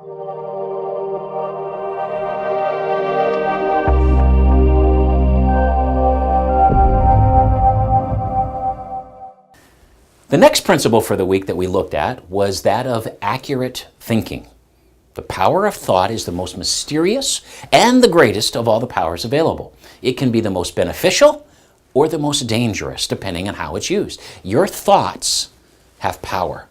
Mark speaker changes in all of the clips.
Speaker 1: The next principle for the week that we looked at was that of accurate thinking. The power of thought is the most mysterious and the greatest of all the powers available. It can be the most beneficial or the most dangerous, depending on how it's used. Your thoughts have power.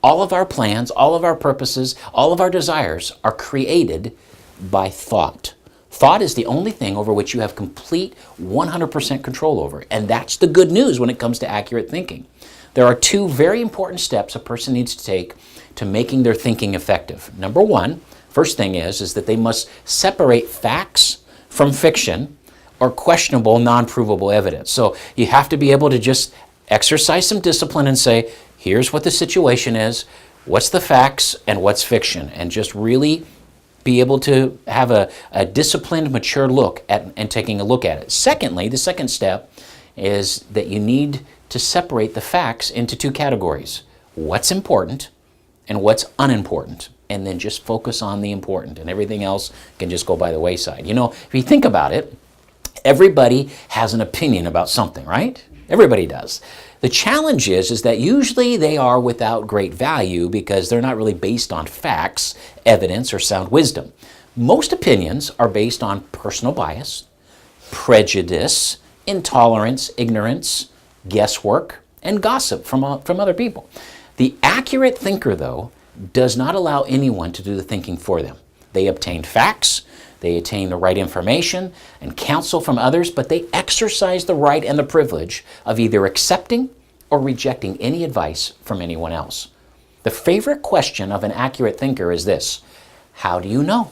Speaker 1: All of our plans, all of our purposes, all of our desires are created by thought. Thought is the only thing over which you have complete 100% control over. And that's the good news when it comes to accurate thinking. There are two very important steps a person needs to take to making their thinking effective. Number one, first thing is that they must separate facts from fiction or questionable, non-provable evidence. So you have to be able to just exercise some discipline and say, here's what the situation is, what's the facts, and what's fiction, and just really be able to have a disciplined, mature look at and taking a look at it. Secondly, the second step is that you need to separate the facts into two categories: what's important and what's unimportant, and then just focus on the important, and everything else can just go by the wayside. You know, if you think about it, everybody has an opinion about something, right? Everybody does. The challenge is that usually they are without great value because they're not really based on facts, evidence, or sound wisdom. Most opinions are based on personal bias, prejudice, intolerance, ignorance, guesswork, and gossip from other people. The accurate thinker, though, does not allow anyone to do the thinking for them. They obtain facts, they attain the right information and counsel from others, but they exercise the right and the privilege of either accepting or rejecting any advice from anyone else. The favorite question of an accurate thinker is this: how do you know?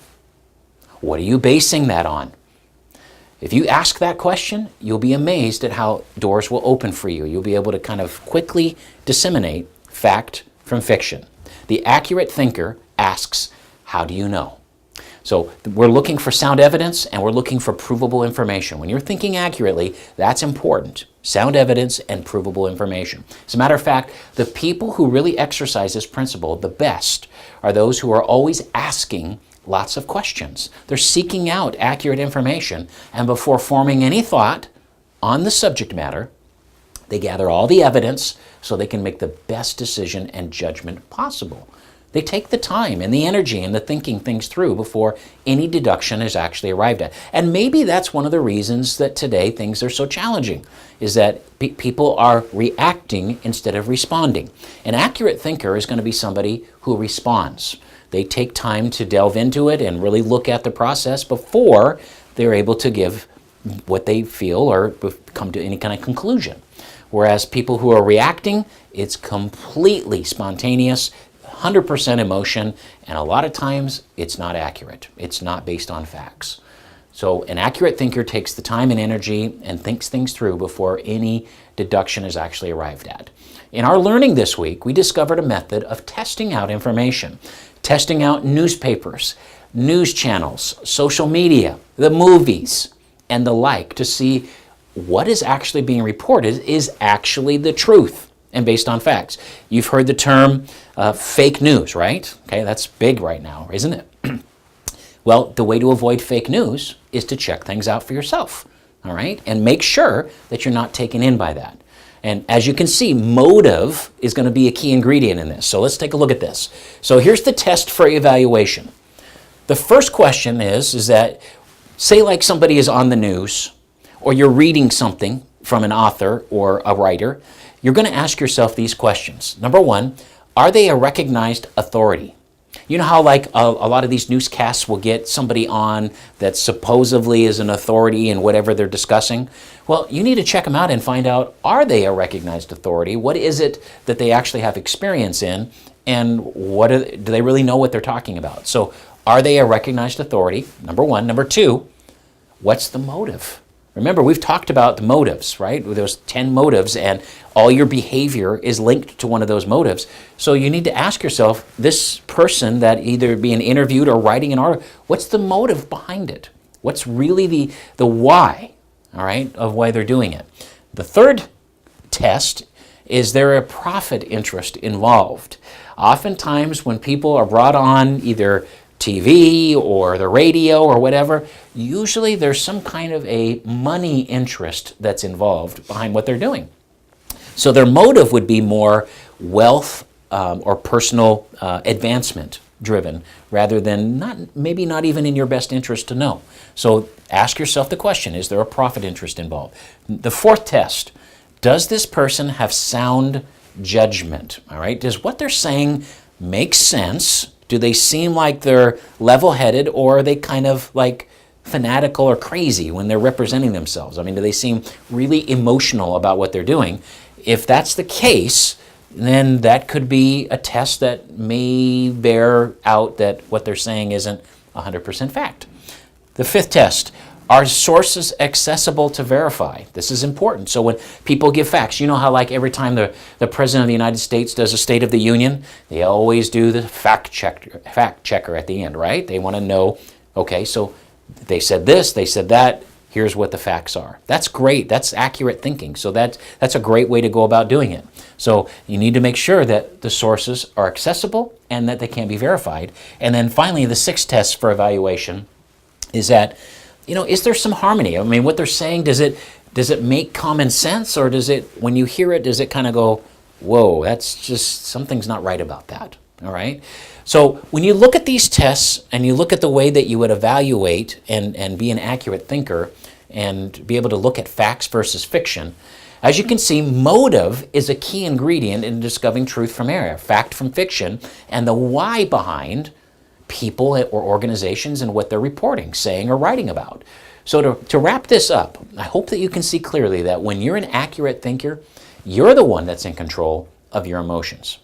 Speaker 1: What are you basing that on? If you ask that question, you'll be amazed at how doors will open for you. You'll be able to kind of quickly disseminate fact from fiction. The accurate thinker asks, how do you know? So we're looking for sound evidence and we're looking for provable information. When you're thinking accurately, that's important. Sound evidence and provable information. As a matter of fact, the people who really exercise this principle the best are those who are always asking lots of questions. They're seeking out accurate information, and before forming any thought on the subject matter, they gather all the evidence so they can make the best decision and judgment possible. They take the time and the energy and the thinking things through before any deduction is actually arrived at. And maybe that's one of the reasons that today things are so challenging, is that people are reacting instead of responding. An accurate thinker is going to be somebody who responds. They take time to delve into it and really look at the process before they're able to give what they feel or come to any kind of conclusion. Whereas people who are reacting, it's completely spontaneous, 100% emotion, and a lot of times it's not accurate. It's not based on facts. So an accurate thinker takes the time and energy and thinks things through before any deduction is actually arrived at. In our learning this week, we discovered a method of testing out information, testing out newspapers, news channels, social media, the movies, and the like, to see what is actually being reported is actually the truth and based on facts. You've heard the term fake news, right? Okay, that's big right now, isn't it? Well, the way to avoid fake news is to check things out for yourself, all right? And make sure that you're not taken in by that. And as you can see, motive is going to be a key ingredient in this. So let's take a look at this. So here's the test for evaluation. The first question is that, say like somebody is on the news, or you're reading something from an author or a writer, you're going to ask yourself these questions. Number one, are they a recognized authority? You know how like a lot of these newscasts will get somebody on that supposedly is an authority in whatever they're discussing? Well, you need to check them out and find out, are they a recognized authority? What is it that they actually have experience in? And do they really know what they're talking about? So are they a recognized authority? Number one. Number two, what's the motive? Remember, we've talked about the motives, right? There's 10 motives, and all your behavior is linked to one of those motives. So you need to ask yourself, this person that either being interviewed or writing an article, what's the motive behind it? What's really the why, all right, of why they're doing it? The third test is there a profit interest involved? Oftentimes when people are brought on either TV or the radio or whatever, usually there's some kind of a money interest that's involved behind what they're doing. So their motive would be more wealth or personal advancement driven, rather than maybe not even in your best interest to know. So ask yourself the question, is there a profit interest involved? The fourth test, does this person have sound judgment? All right, does what they're saying make sense? Do they seem like they're level-headed, or are they kind of like fanatical or crazy when they're representing themselves? I mean, do they seem really emotional about what they're doing? If that's the case, then that could be a test that may bear out that what they're saying isn't 100% fact. The fifth test, are sources accessible to verify? This is important. So when people give facts, you know how like every time the President of the United States does a State of the Union, they always do the fact checker at the end, right? They want to know, okay, so they said this, they said that, here's what the facts are. That's great. That's accurate thinking. So that's a great way to go about doing it. So you need to make sure that the sources are accessible and that they can be verified. And then finally, the sixth test for evaluation is that, is there some harmony? I mean, what they're saying, does it make common sense, or does it, when you hear it, does it kind of go, whoa, that's just, something's not right about that, all right? So when you look at these tests and you look at the way that you would evaluate and be an accurate thinker and be able to look at facts versus fiction, as you can see, motive is a key ingredient in discovering truth from error, fact from fiction, and the why behind people or organizations and what they're reporting, saying, or writing about. So to wrap this up, I hope that you can see clearly that when you're an accurate thinker, you're the one that's in control of your emotions.